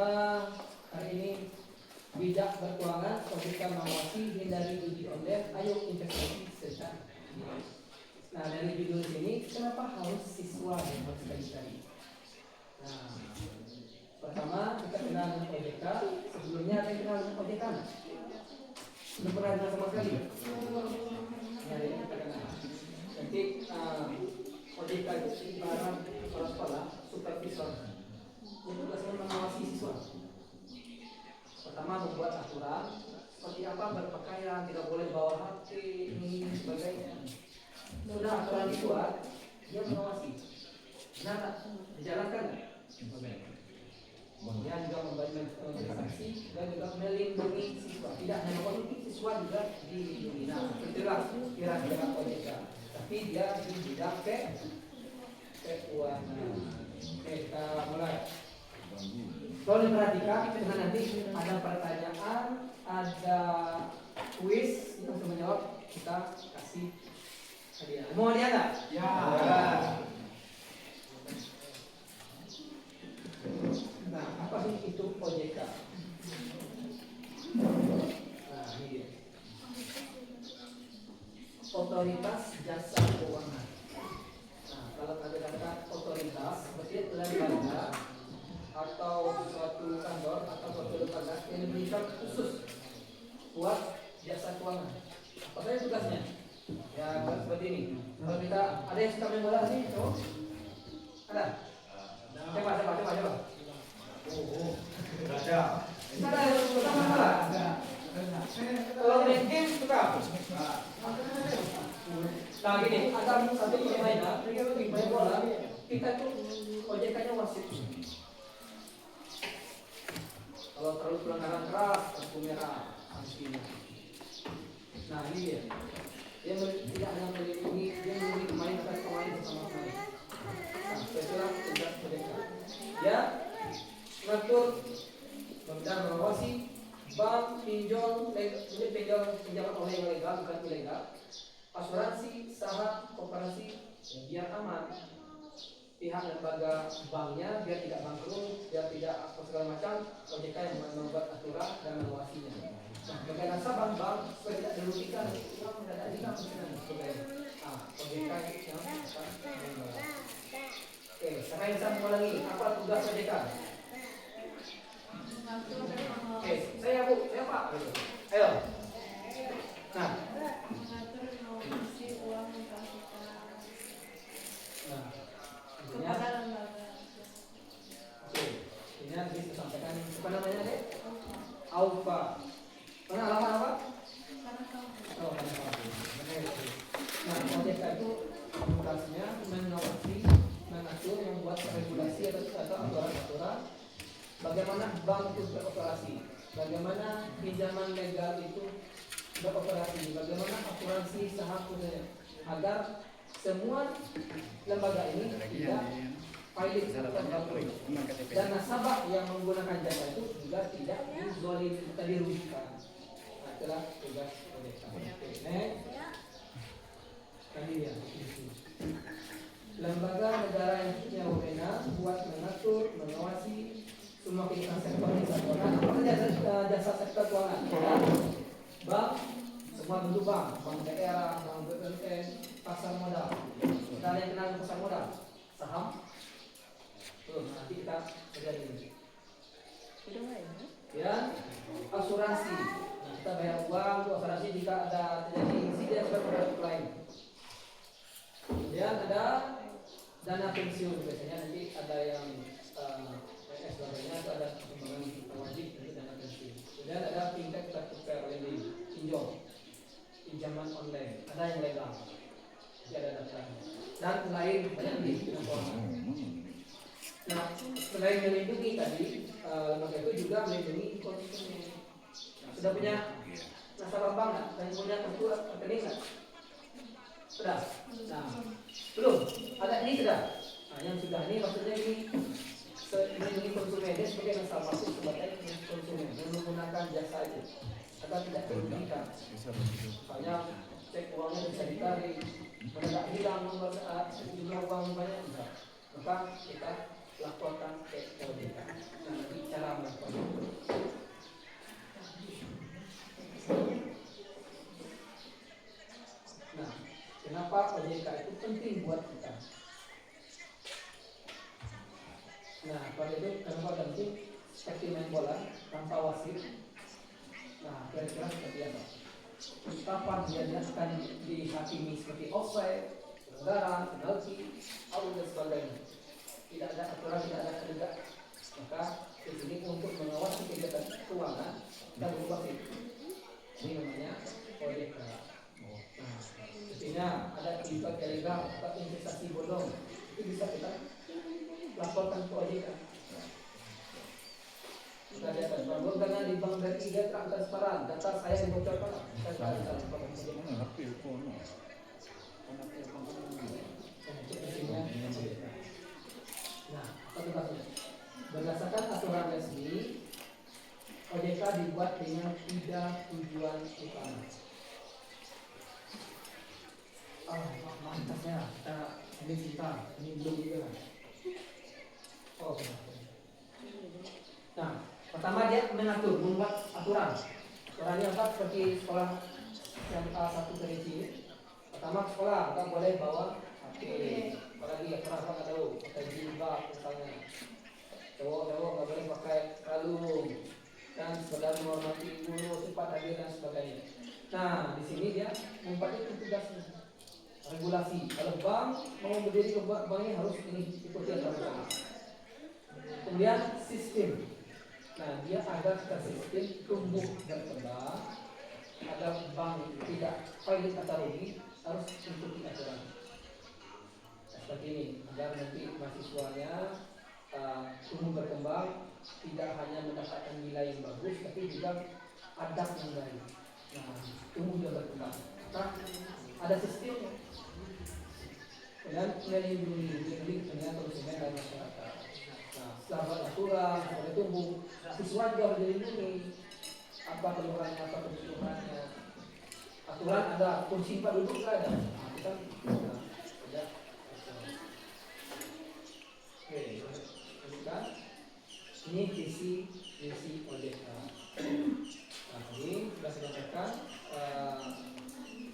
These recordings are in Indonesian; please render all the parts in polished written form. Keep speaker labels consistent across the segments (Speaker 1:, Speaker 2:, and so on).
Speaker 1: hari ini bijak berkeuangan, OJK mengawasi, hindari judi online, ayo investasi secara. Nah, dari judul ini kenapa harus siswa yang harus dicari? Nah, pertama kita kenal dengan OJK. Sebelumnya ada yang kenal dengan OJK? Belum pernah dengar sama sekali? Ya, ini kita kenal. Nanti OJK itu ibarat kepala sekolah, supervisor. Itu tugasnya mengawasi siswa. Pertama membuat aturan seperti apa berpakaian, tidak boleh bawa HP, ini sebagainya. Sudah aturan dibuat, dia mengawasi. Nah, dijalankan. Dia juga membantu sanksi dan juga melindungi siswa. Tidak hanya politik, siswa juga dilindungi. Nah, itulah kira-kira OJK. Tapi dia di bidang keuangan. Oke, kita mulai. Kalau diperhatikan, dengan nanti ada pertanyaan, ada kuis, kita bisa menjawab, kita kasih hadiah. Mau hadiah nggak? Ya. Nah, apa sih itu OJK? Nah, ini dia. Otoritas Jasa Keuangan. Nah, kalau ada kata otoritas, berarti lembaga atau suatu kantor atau suatu lembaga yang diberikan khusus buat jasa keuangan. Apa saja tugasnya? Ya seperti ini. Kalau kita ada yang suka main bola sih, coba. Ada? Coba. Oh, ada. Ada yang suka main bola? Kalau main game suka? Nah gini, ada satu permainan, mereka lagi main bola, kita tuh OJK-nya wasit. Kalau terlalu pelanggaran keras, kartu merah, sanksinya. Nah ini dia. Dia tidak hanya melindungi, dia melindungi pemain atas pemain bersama-sama. Nah, setelah tugas OJK. Ya, mengatur, dan mengawasi bank, pinjaman oleh yang legal, bukan ilegal, asuransi, saham, koperasi, ya, biar aman. Pihak lembaga banknya biar tidak bangkrut, biar tidak apa segala macam, OJK yang membuat aturan dan mengawasinya. Nah, bagi nasabah bank supaya tidak dirugikan, uang tidak ada hilang supaya OJK yang akan membawa. Oke, siapa yang sama lagi? Apa tugas OJK? Oke, saya Bu, saya Pak. Ayo. Nah. Kepada lembaga. Oke, ini nanti saya sampaikan apa namanya deh? Aufa. Mana alamat apa? Oh, nah, OJK itu tugasnya mengawasi, mengatur, membuat regulasi atau aturan-aturan bagaimana bank itu beroperasi, bagaimana pinjaman legal itu beroperasi, bagaimana asuransi saham itu agar semua lembaga ini tidak pilot dan nasabah yang menggunakan jasa itu juga tidak dirugikan. Nah, itulah tugas OJK. Next. Tadi ya. Lembaga negara yang punya wewenang buat mengatur, mengawasi semua kegiatan sektor jasa keuangan. Apa saja jasa sektor keuangan? Bank, semua bentuk bank daerah, bank BUMN, pasar modal. Kita ada yang kenal pasar modal, saham. Tuh, nanti kita belajar ini. Ya, asuransi. Nah, kita bayar uang untuk asuransi jika ada terjadi insiden produk lain. Kemudian ada dana pensiun, biasanya nanti ada yang PS sebagainya, itu ada pembangunan wajib untuk dana pensiun. Kemudian ada fintech peer-to-peer lending, pinjaman online, ada yang legal, jadi ada daftarnya. Dan lain banyak di keuangan. Nah, selain melindungi tadi, lembaga itu juga melindungi konsumen. Nah, sudah punya nasabah bank nggak? Dan punya kartu rekening nggak? Sudah? Nah, belum? Ada ini sudah? Nah, yang sudah ini maksudnya ini melindungi konsumen, dia sebagai nasabah itu sebagai konsumen yang menggunakan jasa itu agar tidak dirugikan. Misalnya cek uangnya bisa ditarik, mendadak hilang nomor saat jumlah uang banyak, maka kita laporkan ke OJK. Nah, nanti cara melaporkan itu kenapa ada mungkin seperti main bola tanpa wasit. Nah, kira-kira seperti apa? Kapan dia akan dihakimi seperti offside, pelanggaran, penalti, out dan sebagainya. Tidak ada aturan, tidak ada kehendak. Maka di sini untuk mengawasi kegiatan keuangan kita butuh wasit. Ini namanya OJK. Nah, artinya ada akibat ilegal atau investasi bodong, itu bisa kita laporkan ke OJK. Kita lihat bahwa karena di bank dari tidak transparan, data saya dibocorkan. Nah, berdasarkan aturan resmi, OJK dibuat dengan 3 tujuan utama. Mantasnya, ini kita, ini belum juga. Oh, nah, pertama dia mengatur, membuat aturan. Aturannya apa? Seperti sekolah yang A1 ini. Pertama sekolah, kita boleh bawa HP. Apalagi ya pernah nggak tahu, pakai jilbab misalnya. Cowok nggak boleh pakai kalung dan sekedar menghormati guru, sifat hadir dan sebagainya. Nah, di sini dia membuat itu tugasnya. Regulasi. Kalau bank mau berdiri ke banknya harus ini ikuti aturan. Kemudian sistem. Nah, dia agar sistem tumbuh berkembang, agar bank tidak pilot atau rugi, harus ikuti aturan. Seperti ini, agar nanti mahasiswanya tumbuh berkembang, tidak hanya mendapatkan nilai yang bagus, tapi juga adab yang baik. Nah, tumbuh dan berkembang. Nah, ada sistemnya. Dan melindungi dengan konsumen dan masyarakat. Nah, setelah aturan, setelah tumbuh, siswa juga harus dilindungi. Apa keluhannya, apa kebutuhannya. Aturan ada, kursi 4 duduk ada. Nah, kita tidak. Oke, lanjutkan. Ini visi OJK. Nah, ini sudah saya katakan.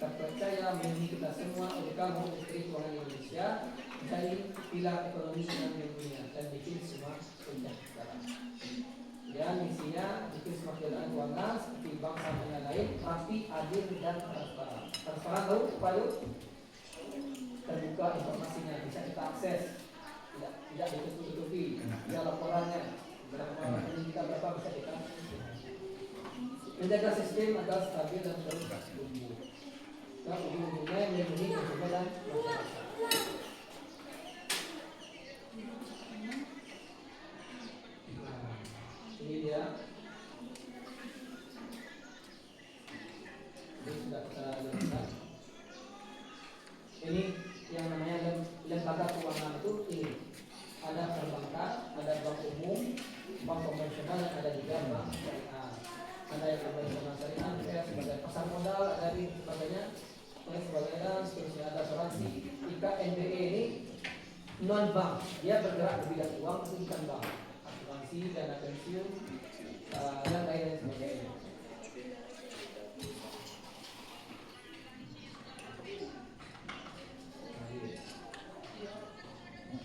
Speaker 1: Terpercaya melindungi kita semua. OJK mau Menteri Keuangan Indonesia dari pilar ekonomi yang dunia dan bikin semua sejahtera. Dan misinya bikin semua kegiatan keuangan seperti bank sama yang lain rapi, adil dan transparan. Transparan tahu apa itu? Terbuka informasinya, bisa kita akses, tidak ditutup-tutupi, tidak laporannya. Berapa ini kita berapa bisa kita menjaga sistem agar stabil dan terus tumbuh. Nah, ujung-ujungnya melindungi konsumen dan masyarakat. Nah, ini dia. Ini sudah kita lihat. Ini yang namanya lembaga keuangan itu ini. Ada perbankan, ada bank umum, bank konvensional, dan ada juga bank syariah. Ada yang konvensional syariah, sebagai pasar modal, dari sebagainya. Seterusnya ada asuransi. IKNBE ini non bank, dia bergerak di bidang uang, bukan bank. Asuransi, dana pensiun, dan lain sebagainya.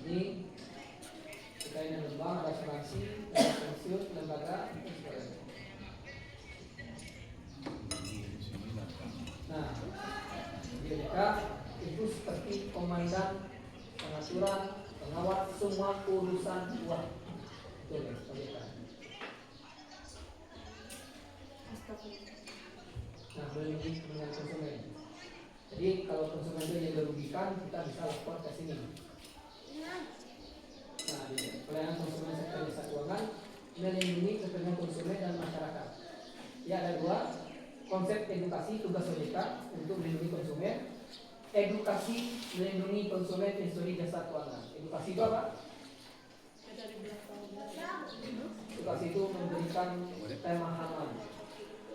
Speaker 1: Ini terkait dengan bank, ada asuransi, dana pensiun, lembaga, dan sebagainya. Nah, OJK itu seperti komandan, pengaturan, pengawal semua urusan uang. Itu ya, OJK. Nah, melindungi dengan konsumen. Jadi kalau konsumen itu yang dirugikan, kita bisa lapor ke sini. Nah, pelayanan konsumen sektor jasa keuangan melindungi kepentingan konsumen dan masyarakat. Ya, ada 2 konsep edukasi tugas OJK untuk melindungi konsumen. Edukasi melindungi konsumen industri jasa keuangan. Edukasi itu apa? Edukasi itu memberikan pemahaman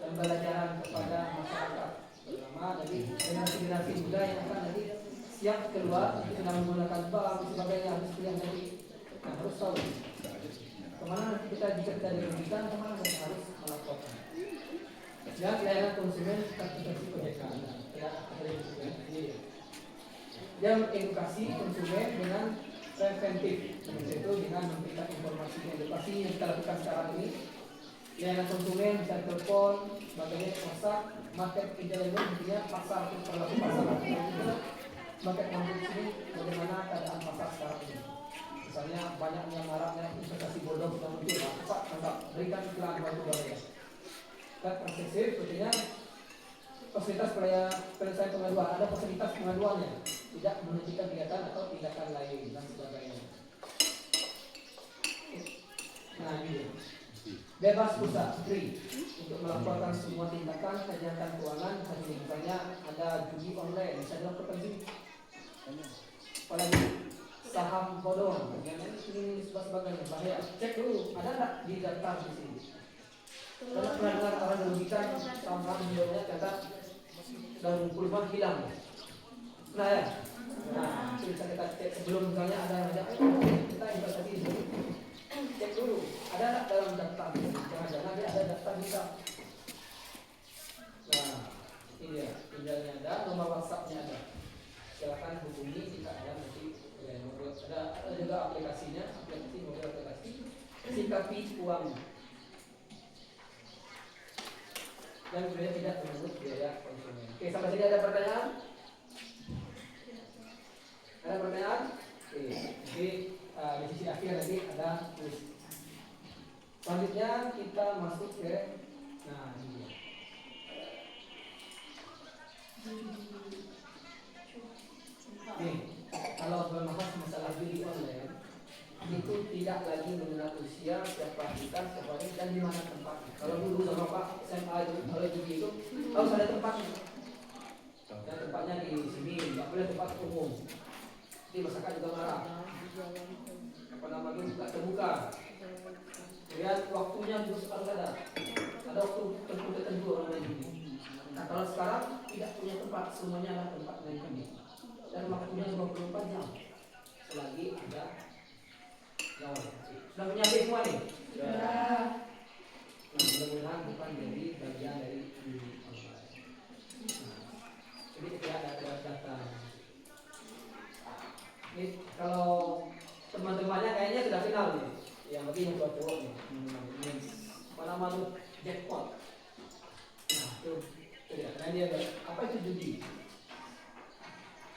Speaker 1: dan pembelajaran kepada masyarakat, terutama dari generasi muda yang akan nanti siap keluar sedang menggunakan bank dan sebagainya, harus kuliah nanti. Nah, harus tahu kemana nanti kita jika kita dirugikan, kemana kita harus melaporkan. Dan pelayanan konsumen sertifikasi OJK. Dia edukasi konsumen dengan preventif, yaitu dengan memberikan informasi yang edukasi yang kita lakukan sekarang ini. Layanan konsumen bisa telepon, sebagainya, WhatsApp, market intelligence, intinya pasar, perilaku pasar, market knowledge ini bagaimana keadaan pasar sekarang ini. Misalnya banyak yang maraknya investasi bodong yang muncul, cepat tangkap, berikan iklan waktu bayar. Dan prosesif, sepertinya fasilitas penyelesaian pengaduan, ada fasilitas pengaduannya, tidak menghentikan kegiatan atau tindakan lain dan sebagainya. Nah ini bebas pulsa, free untuk melaporkan semua tindakan kejahatan keuangan. Misalnya ada judi online, bisa dilaporkan sini. Apalagi saham bodong, ini sebagainya bahaya. Cek dulu, ada nggak di daftar di sini? Karena pernah dengar orang merugikan saham-saham bodongnya ternyata dan perubahan hilang. Nah ya, nah itu bisa kita cek sebelum misalnya ada yang ada kita investasi di sini. Cek dulu, ada nggak dalam daftar? Jangan-jangan dia ada daftar bisa. Nah, ini ya, emailnya ada, nomor WhatsAppnya ada. Silakan hubungi jika ada nanti ada juga aplikasinya, mobil aplikasi. Sikapi uang. Dan sebenarnya tidak menurut biaya konsumen. Oke, sampai sini ada pertanyaan? Ada pertanyaan? Oke, jadi di sisi akhir nanti ada tulis. Selanjutnya kita masuk ke, nah ini dia. Nih, kalau membahas masalah judi online itu tidak lagi mengenal usia, siapa kita, siapa ini, dan di mana tempatnya. Kalau dulu sama Pak SMA itu, kalau judi itu harus ada tempatnya. Dan tempatnya di sini, nggak boleh tempat umum. Jadi masyarakat juga marah. Apa namanya juga terbuka. Kemudian waktunya juga harus ada. Ada waktu tertentu orang main judi. Nah kalau sekarang tidak punya tempat, semuanya adalah tempat main judi. Dan waktunya 24 jam. Selagi ada lawan. Sudah punya HP semua nih? Sudah. Nah, mudah-mudahan bukan jadi bagian dari judi online. Jadi tidak ada data. Ini kalau teman-temannya kayaknya sudah kenal nih. Yang bagi yang cowok nih. Apa nama lu? Jackpot. Nah, itu tidak. Nah, dia apa itu judi?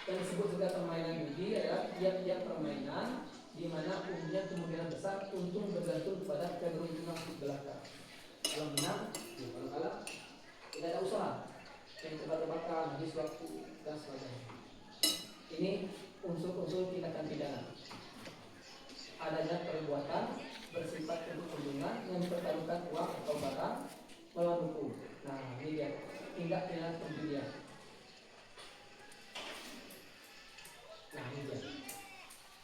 Speaker 1: Yang disebut juga permainan judi adalah tiap-tiap permainan di mana umumnya kemungkinan besar untung bergantung pada keberuntungan belaka. Kalau menang, kalau kalah, tidak ada usaha. Yang tebak-tebakan, habis waktu dan sebagainya. Ini unsur-unsur tindakan pidana. Adanya perbuatan bersifat perundungan yang mempertaruhkan uang atau barang melawan hukum. Nah, ini dia tindak pidana penjudian. Nah, ini dia.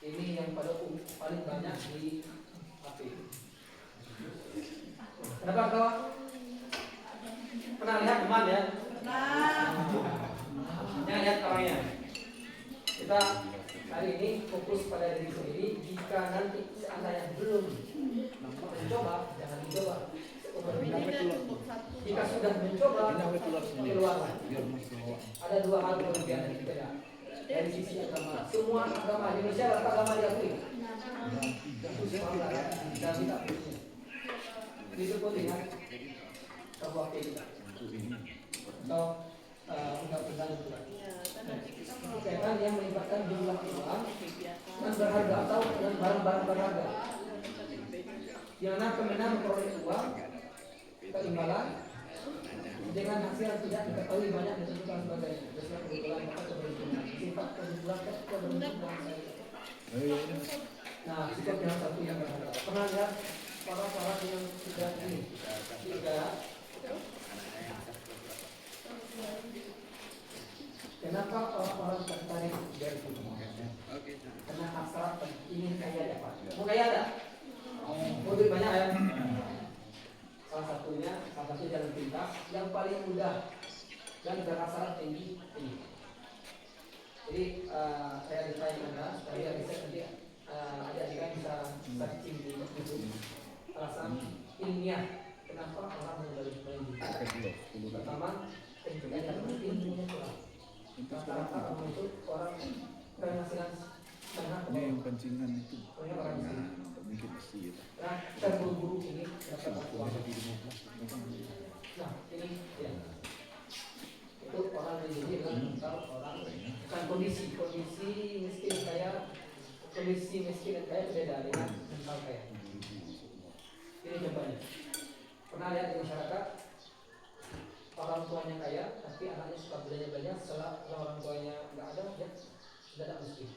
Speaker 1: Ini yang paling banyak di HP. Kenapa kawan? Pernah lihat teman ya? Pernah. Yang lihat orangnya. Kita hari ini fokus pada diri sendiri. Jika nanti seandainya belum mencoba, jangan dicoba. Jika sudah mencoba, keluarlah. Ada dua hal kelebihan dari kita. Dari sisi agama, semua agama Indonesia rata agama diakui. Dan kita punya. Itu pun dengan KUHP kita. Atau undang-undang kita. Kaitan yang melibatkan jumlah uang yang berharga atau yang barang-barang berharga. Yang mana pemenang memperoleh uang keimbalan dengan hasil yang tidak diketahui banyak ditentukan sebagainya. Sesuai kebetulan maka keberuntungan. Sifat keberuntungan saya. Nah, sifat yang satu yang berharga. Pernah lihat para yang sudah ini tidak. Kenapa orang-orang tertarik dari itu? Karena hasrat ingin kaya dapat. Mau kaya ada? Mau duit banyak ya? Salah satu jalan pintas yang paling mudah dan berhasil tinggi ini. Jadi saya ditanya Anda, saya riset nanti adik-adik bisa searching di YouTube alasan ilmiah kenapa orang membeli ini. Pertama, penjualan ilmunya kurang. Rata-rata orang itu orang penghasilan Karena
Speaker 2: Ini yang pancingan itu.
Speaker 1: pokoknya orang
Speaker 2: Nah,
Speaker 1: sini.
Speaker 2: mungkin mesti ya.
Speaker 1: Nah, kita buru-buru ini dapat
Speaker 2: Sudah
Speaker 1: uang.
Speaker 2: di 15.
Speaker 1: Nah, ini ya. Itu orang yang jadi adalah mental orang bukan kondisi miskin kaya, kondisi miskin dan kaya berbeda dengan mental kaya. Ini contohnya. Pernah lihat di masyarakat orang tuanya kaya tapi anaknya suka belanja setelah orang tuanya nggak ada dia tidak miskin.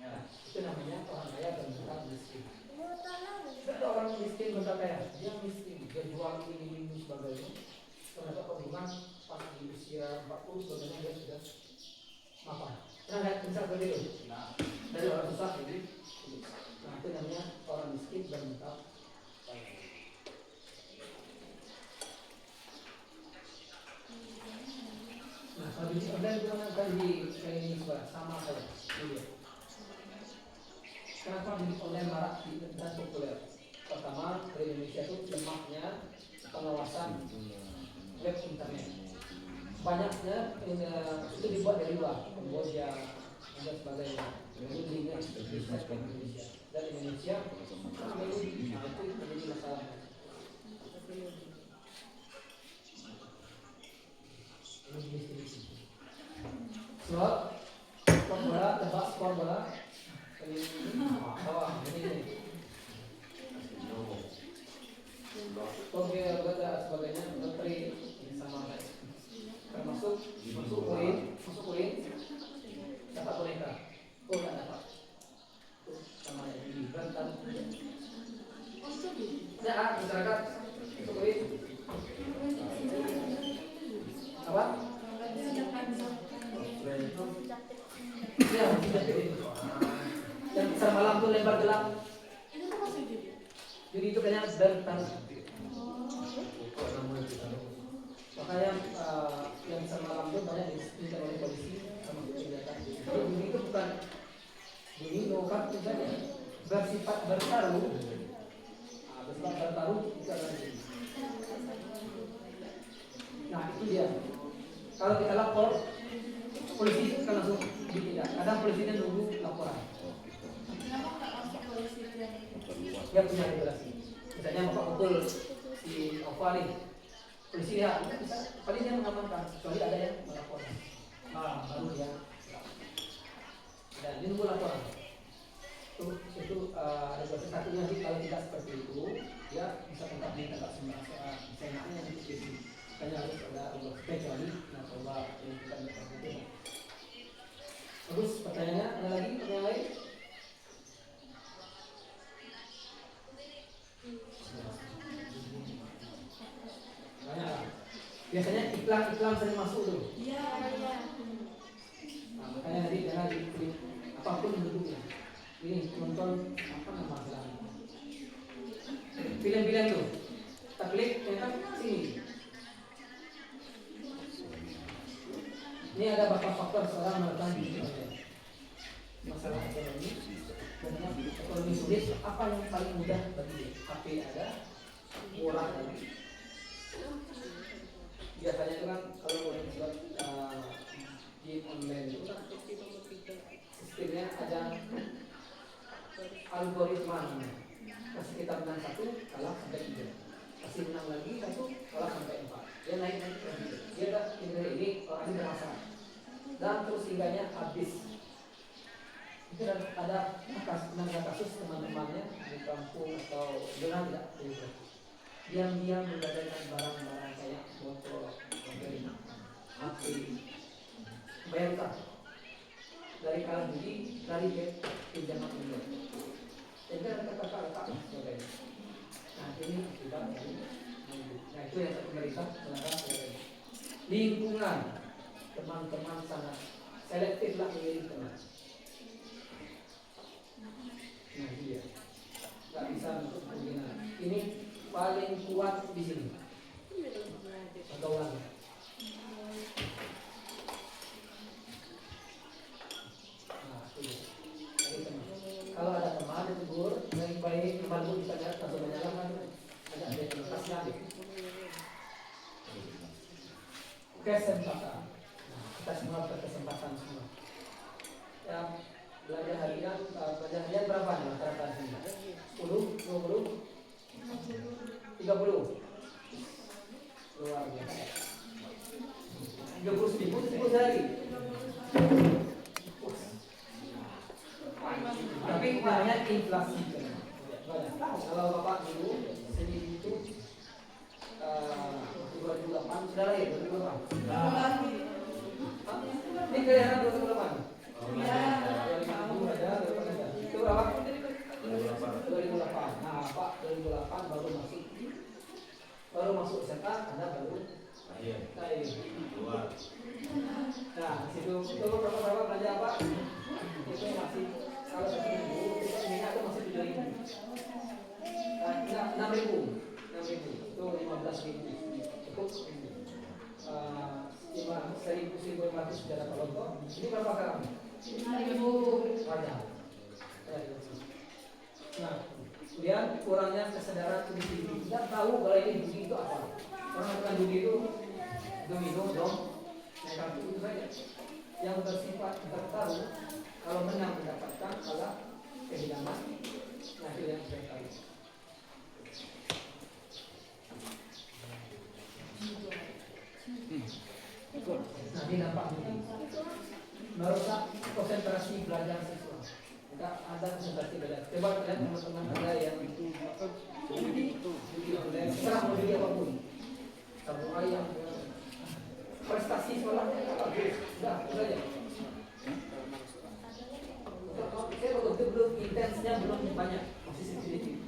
Speaker 1: Nah, itu namanya orang kaya dan mental miskin. Tidak ada orang miskin mental kaya, dia miskin, dia jual ini sebagainya. Ternyata hubungan pas di usia 40 sebagainya dia sudah mapan. Nah, lihat misal seperti itu. Dari orang susah jadi, nah itu namanya orang miskin dan mental kaya. Nah, kalau bisnis online itu akan di ini sama saja. Kenapa bisnis online marak dan populer? Pertama, di Indonesia itu lemahnya pengawasan web internet. Banyaknya itu dibuat dari luar, Kamboja dan sebagainya. Itu bisnis Indonesia dan Indonesia itu menjadi masalah. Sebab skor bola, tebak skor bola. Bawah ini. Oke, ada sebagainya, menteri sama termasuk masuk poin, dapat boneka. Oh, nggak dapat. Sama yang berantem. Ya, masyarakat poin. Apa? Ya, yang besar malam tuh lebar gelap.
Speaker 3: Itu tuh masuk judi.
Speaker 1: Jadi itu kayaknya bertaruh. Makanya yang besar malam itu banyak disita oleh polisi sama kegiatan. Jadi itu bukan jadi bukan misalnya bersifat bertaruh. Bersifat bertaruh itu adalah judi. Nah itu dia. Kalau kita lapor, polisi kan langsung ditindak. Kadang polisinya nunggu laporan.
Speaker 3: Kenapa nggak masuk polisi dan
Speaker 1: Dia punya regulasi. Misalnya bapak betul si Ova nih, polisi lihat, bisa paling dia mengamankan, kecuali ada yang melaporkan. Baru dia. Dan dia nunggu laporan. Itu regulasi satunya sih kalau tidak seperti itu, dia bisa tangkap senaknya di sini. Hanya harus ada regulasi kecuali narkoba yang bukan narkoba. Terus pertanyaannya ada lagi pertanyaan lain? Banyak. Biasanya iklan sering masuk tuh.
Speaker 3: iya.
Speaker 1: Nah, makanya nanti jangan diklik apapun bentuknya. Ini nonton apa nama filmnya? Film-film tuh. Kita klik, ternyata sini. Ini ada beberapa faktor seorang melakukan masalah ekonomi. Karena ekonomi sulit, apa yang paling mudah bagi dia? HP ada, murah lagi. Biasanya itu kan kalau boleh buat di online itu kan sistemnya ada algoritma namanya. Kasih kita menang 1 kalah sampai 3, kasih menang lagi 1 kalah sampai 4, dia naik dia tak ini orang ini bermasalah dan terus hingganya habis. Itu ada kasus teman-temannya di kampung atau dengan tidak diam-diam menggadaikan barang-barang kayak motor, mobil, HP, bayar utang dari kalah judi, dari pinjaman online. Jadi ada kata-kata sebagainya. Nah ini akibat dari nah itu yang pemerintah melarang sebagainya. Lingkungan teman-teman sangat selektiflah memilih teman. Nah dia nggak bisa untuk pembinaan. Ini paling kuat di sini. Pergaulan. Nah itu. Kalau ada teman ditegur, yang baik teman pun bisa langsung menyalahkan. Ada yang lepas lagi. Kesempatan. Nah, kita semua berkesempatan semua. Ya, belanja harian berapa nih rata-rata sini? 10, 20, 30. Luar biasa. 30.000 sehari. Tapi banyak inflasi. Banyak. Kalau Bapak dulu sini itu 2008 sudah lahir 2008. Ini kelihatan 2008.
Speaker 3: Ya.
Speaker 1: 2007 ada. Itu berapa? 2008. Nah, Pak 2008 baru masuk SMA, Anda baru lahir. Nah, situ itu berapa belanja apa? Itu masih kalau 1.000 minyak itu masih 7.000. Nah, 6.000 itu 15.000 cukup. 1.500 sudah dapat lontong. Ini berapa sekarang? 5.000 wajar. Nah, kemudian kurangnya kesadaran individu. Tidak tahu kalau ini dugi itu apa. Orang bukan dugi itu domino dong. Naik kartu itu saja. Yang bersifat tertaruh kalau menang mendapatkan, kalah kehilangan. Nah, itu yang saya tahu. Nanti nampak merusak konsentrasi belajar siswa. Tidak ada konsentrasi belajar. Coba lihat teman-teman ada yang serah mau jadi apapun. Satu ayam, prestasi sekolahnya bagus. Sudah, itu saja. Saya waktu itu belum intensnya belum banyak, masih sedikit.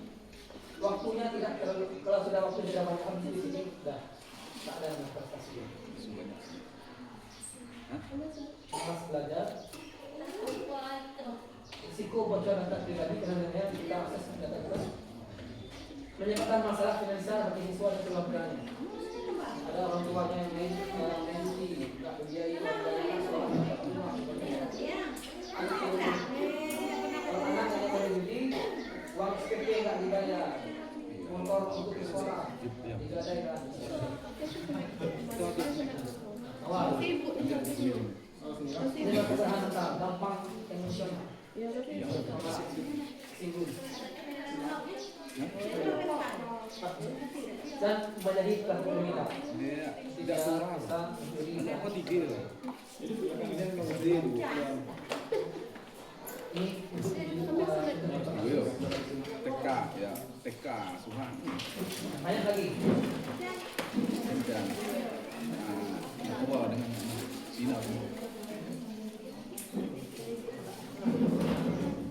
Speaker 1: Waktunya tidak terlalu. Kalau sudah waktu sudah banyak habis di sini, sudah tak ada prestasi. Mas belajar risiko bocor data pribadi karena kita akses data kita menyebabkan masalah finansial bagi siswa dan keluarganya. Ada orang tuanya yang mencuci, tak berbiaya warganya sekolah, anak yang berjudi, uang SPP nggak dibayar, motor untuk ke sekolah digadaikan. Awal. Ini kesehatan gampang emosional. Singgung. Dan menjadi pelaku kriminal.
Speaker 2: Tidak salah. Kenapa 3 lah? Ini nomor 2.
Speaker 1: Ini
Speaker 2: TK ya, TK Suhan.
Speaker 1: banyak lagi.
Speaker 2: Dan narkoba dengan Cina semua.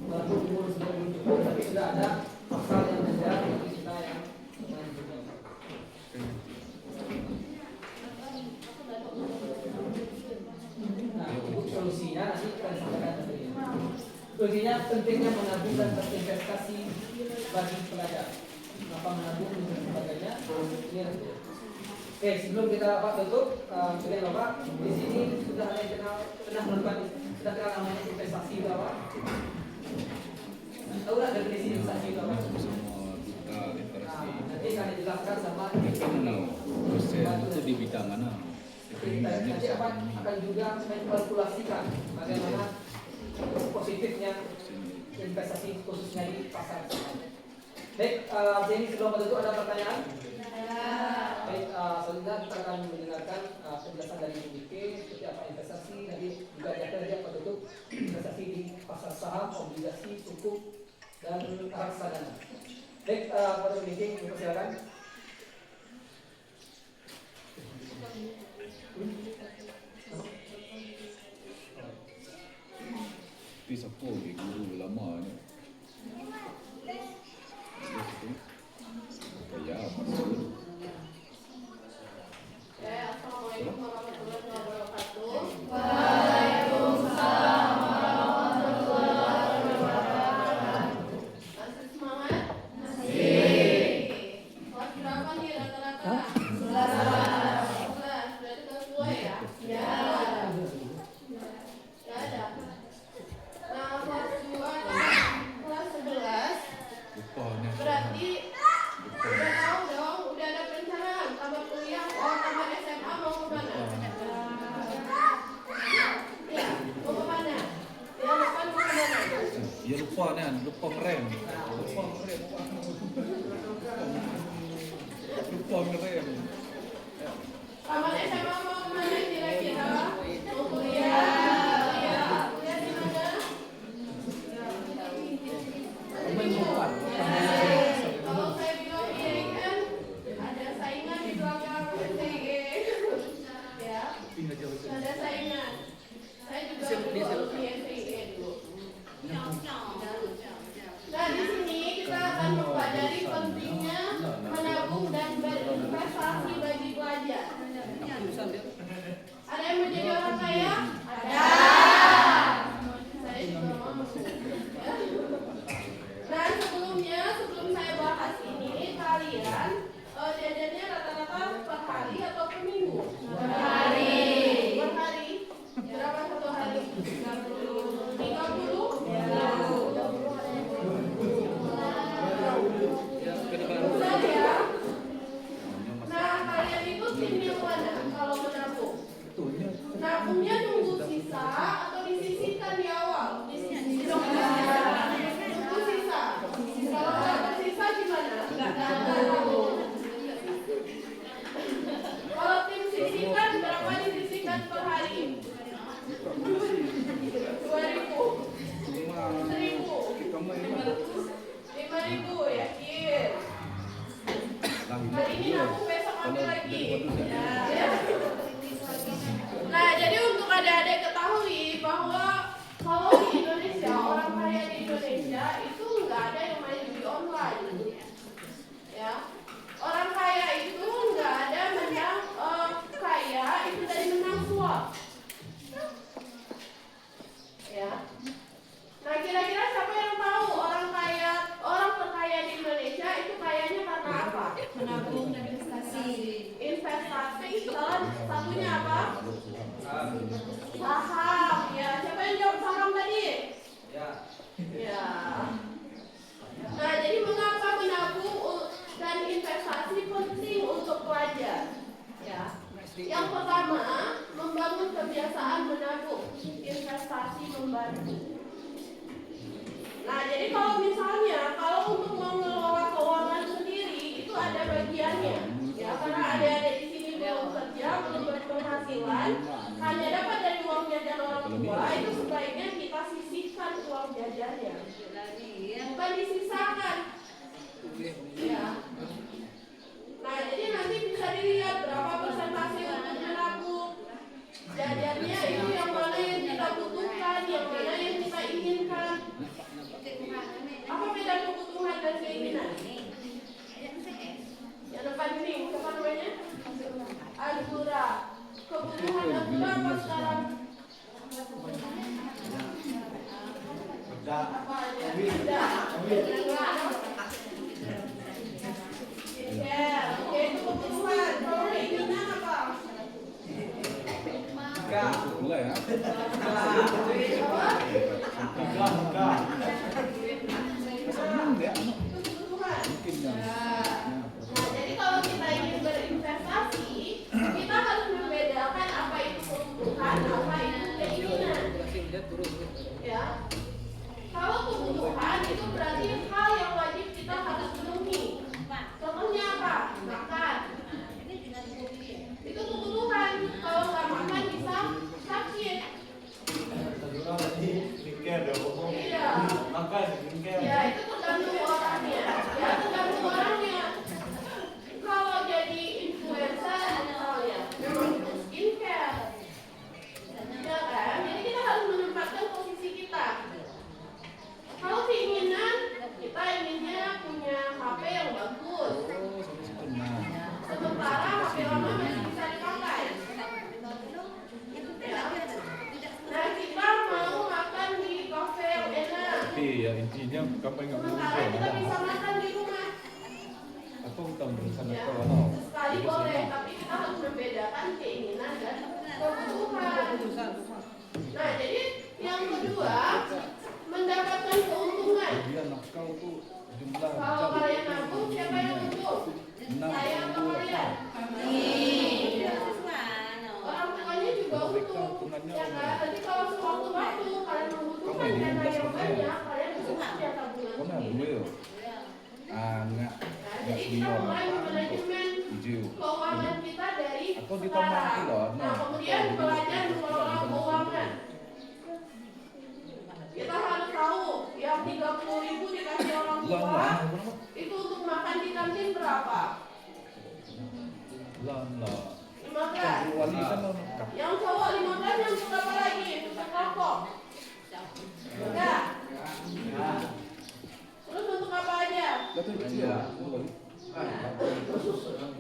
Speaker 1: Baru umur sudah belum cukup, tapi sudah ada pasal yang menjerat bagi kita yang mengajukan. Nah, untuk solusinya nanti kita sampaikan tadi. Solusinya pentingnya menabung dan berinvestasi bagi pelajar. Kenapa menabung dan sebagainya? Ini nanti. Oke, sebelum kita tutup, kemudian Bapak di sini sudah ada yang pernah melakukan namanya investasi itu apa? Tahu nggak definisi investasi itu apa?
Speaker 2: Semua duta literasi.
Speaker 1: Nanti akan dijelaskan sama
Speaker 2: Kita kenal dosen itu di bidang mana?
Speaker 1: nanti akan juga mengkalkulasikan bagaimana positifnya investasi khususnya di pasar. Baik, jadi sebelum menutup ada pertanyaan? Baik, selanjutnya kita akan mendengarkan penjelasan dari BK seperti apa investasi, nanti juga dia penutup investasi di pasar saham, obligasi, sukuk, dan reksadana. Baik, pada BK silakan.
Speaker 2: Tapi siapa guru lama ni? Ya, masuk.
Speaker 3: Assalamualaikum warahmatullahi wabarakatuh. Masih semangat? Masih. Kelas berapa nih rata-rata? 11. Berarti kelas 2 ya? Ya. Ya ada. Nah, kelas 2 kelas 11
Speaker 2: Rupanya.
Speaker 3: berarti udah tahu dong, udah ada perencanaan tamat kuliah, tamat SMA mau kemana? Ya, mau kemana? Ya, depan mau kemana?
Speaker 2: lupa ngerem. Lupa ngerem.
Speaker 3: Taman SMA mau kemana kira-kira? Mau kuliah? Kuliah di mana? Kalau saya bilang IAIN, ada saingan di belakang STIE. Ya, ada saingan. Saya juga lulus di STIE dulu. Nah, di sini kita akan mempelajari pentingnya menabung dan berinvestasi bagi pelajar. Ada yang mau jadi orang kaya? Ada. Saya juga mau. Nah, sebelum saya bahas ini, kalian jajannya rata-rata per hari atau per minggu? Per hari. Per hari. Berapa satu hari? 30. 30? Ya. Besar ya. Nah, kalian itu tim yang mana kalau menabung? Nabungnya nunggu sisa atau disisihkan di awal? Nunggu sisa. Kalau nggak bersisa gimana? Kalau tim sisihkan, berapa disisihkan per hari? 2.000. 1.000. 5.000, yakin? Hari ini nabung, besok ambil lagi. Ya. Nah, jadi untuk adik-adik ketahui bahwa kalau di Indonesia, orang kaya di Indonesia itu nggak ada yang main judi online. Ya, orang kaya itu nggak ada menang kaya itu dari menang suap. Ya. Nah, kira-kira siapa yang tahu orang terkaya di Indonesia itu kayanya karena apa?
Speaker 4: Menabung dan investasi.
Speaker 3: Investasi, salah satunya apa? Saham. Ya, siapa yang jawab saham tadi? Ya. Nah, jadi mengapa menabung dan investasi penting untuk pelajar? Ya. Yang pertama, membangun kebiasaan menabung. Investasi membantu. Nah, jadi kalau misalnya untuk mengelola keuangan sendiri itu ada bagiannya, ya karena ada di sini belum kerja, belum berpenghasilan, hanya dapat dari uang jajan orang tua, itu sebaiknya kita sisihkan uang jajannya, bukan disisakan. Ya. Nah, jadi nanti bisa dilihat berapa persentase untuk menabung. Jajannya itu yang mana yang kita butuhkan, yang mana yang kita inginkan. Apa beda kebutuhan dan keinginan? Yang depan ini, apa namanya? Al-Qura. Kebutuhan Al-Qura apa sekarang? Apa aja? Oke, itu kebutuhan. Kalau keinginan apa?
Speaker 2: Mulai ya.
Speaker 3: Nah, jadi kalau kita ingin berinvestasi, kita harus membedakan apa itu kebutuhan, apa itu keinginan. Ya, kalau kebutuhan itu berarti hal yang wajib kita harus penuhi. Contohnya apa? Makan. Itu kebutuhan. Kalau nggak makan bisa sakit. Iya. Ya, itu tergantung orangnya. Ya, tergantung orangnya. Kalau jadi influencer misalnya, memang butuh skincare. Ya kan? Jadi kita harus menempatkan posisi kita. Kalau keinginan, kita inginnya punya HP yang bagus. Sementara HP lama masih bisa dipakai. Ya. Nah, kita mau makan di kafe yang enak.
Speaker 2: Ya intinya kamu nggak boleh
Speaker 3: Sementara kita bisa makan di rumah.
Speaker 2: Aku tahu berusaha
Speaker 3: Ya,
Speaker 2: kalau
Speaker 3: sekali boleh, tapi kita harus membedakan keinginan dan kebutuhan. Nah, jadi yang kedua, mendapatkan keuntungan.
Speaker 2: dia nakal tuh jumlah
Speaker 3: Kalau kalian nabung, siapa yang untung? Saya atau kalian? Orang tuanya juga untung. Ya kan? Nanti kalau sewaktu-waktu kalian membutuhkan dana yang banyak, kalian bisa
Speaker 2: gue yo. Enggak.
Speaker 3: Nah, jadi kita mulai manajemen keuangan kita dari
Speaker 2: Atau di
Speaker 3: sekarang.
Speaker 2: loh.
Speaker 3: Nah, kemudian belajar mengelola keuangan. Kita harus tahu yang 30.000 dikasih orang tua itu untuk makan di kantin berapa? 15. Yang cowok 15, yang untuk apa lagi? Untuk rokok. Enggak. Terus untuk apa aja?
Speaker 2: Kata